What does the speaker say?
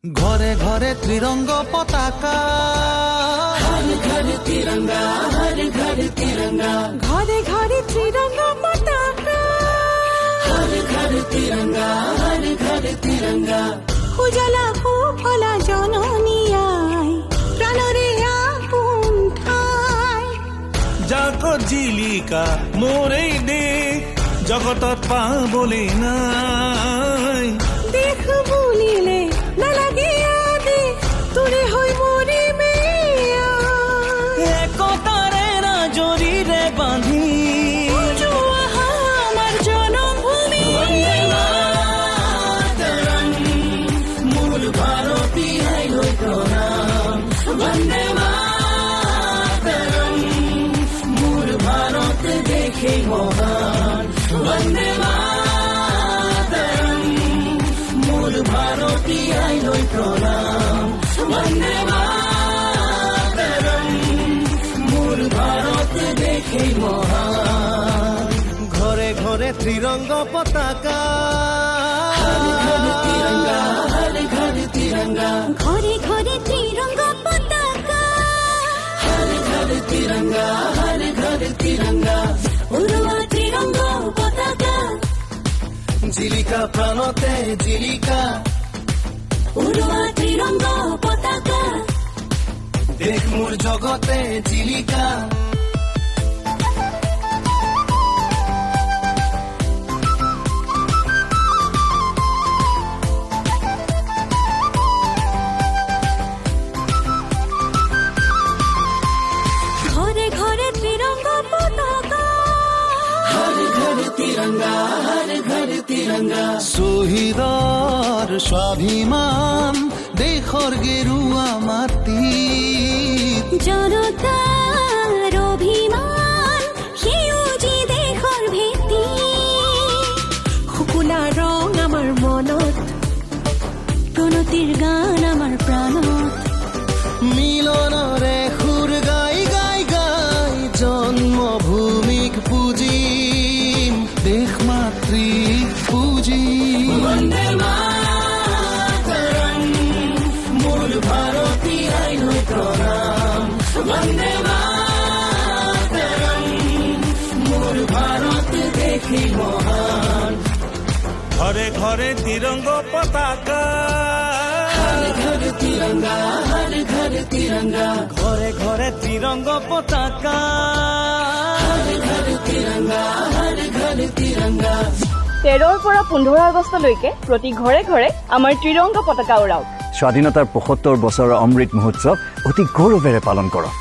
ঘরে ঘরে ত্রিরঙ্গ পতাকা, हर घर तिरंगा, हर घर तिरंगा, ঘরে ঘরে ত্রিরঙ্গ পতাকা, हर घर तिरंगा, हर घर तिरंगा, উজালা ফুফলা জননিয়াই প্রাণরে আপন ঠাই। জাগত জিলিকা মোরেই দেশ, জগতত পাবলে নাই। দেখ বুলিলে নালাগে আদেশ, তোৰে হৈ মৰিমে একতাৰে জৰিৰে বান্ধি আমাৰ জনমভূমি। মূল ভাৰতীয়াই লৈ প্ৰণাম, বন্দে মাতৰম, মূল ভাৰত দেশে মহান, বন্দে মাতৰম, মূল ভাৰতীয়াই লৈ প্ৰণাম, বন্দে মাতৰম, মূল ভাৰত দেশে মহান। ঘরে ঘরে ত্রিরঙ্গ পতাকা, हर घर तिरंगा, हर घर तिरंगा, ঘরে ঘরে ত্রিরঙ্গ পতাকা, हर घर तिरंगा, हर घर तिरंगा, উড়োয়া ত্রিরঙ্গ পতাকা, জিলিকা প্রাণতে জিলিকা, উড়োয়া ত্রিরঙ্গ পতাকা। দেশ মোর জগতে জিলিকা। ঘরে ঘরে ত্রিরঙ্গ পতাকা, हर घर तिरंगा, हर घर तिरंगा, শহীদৰ স্বাভিমান, দেশৰ গেৰুৱা মাটি। জনতাৰ অভিমান, সেউজী দেশৰ ভেটি। শুকুলা ৰং আমাৰ মনত, প্ৰণতিৰ গান আমাৰ প্ৰাণত। মিলনৰে সুৰ গাই গাই গাই জন্মভূমিক পুজিম, দেশ মাতৃক পুজিম। বন্দে মাতৰম, মূল ভাৰতীয়াই লৈ প্ৰণাম, বন্দে মাতৰম, মূল ভাৰত দেশে মহান। ঘরে ঘরে ত্রিরঙ্গ পতাকা, हर घर तिरंगा, हर घर तिरंगा, ঘরে ঘরে ত্রিরঙ্গ পতাকা। हर घर तिरंगा, हर घर तिरंगा। 13ৰ পৰা 15 আগষ্টলৈকে প্ৰতি ঘৰে ঘৰে আমাৰ ত্ৰিৰংগ পতাকা উৰাওক। স্বাধীনতাৰ ৭৫ বছৰৰ অমৃত মহোৎসৱ অতি গৌৰৱেৰে পালন কৰক।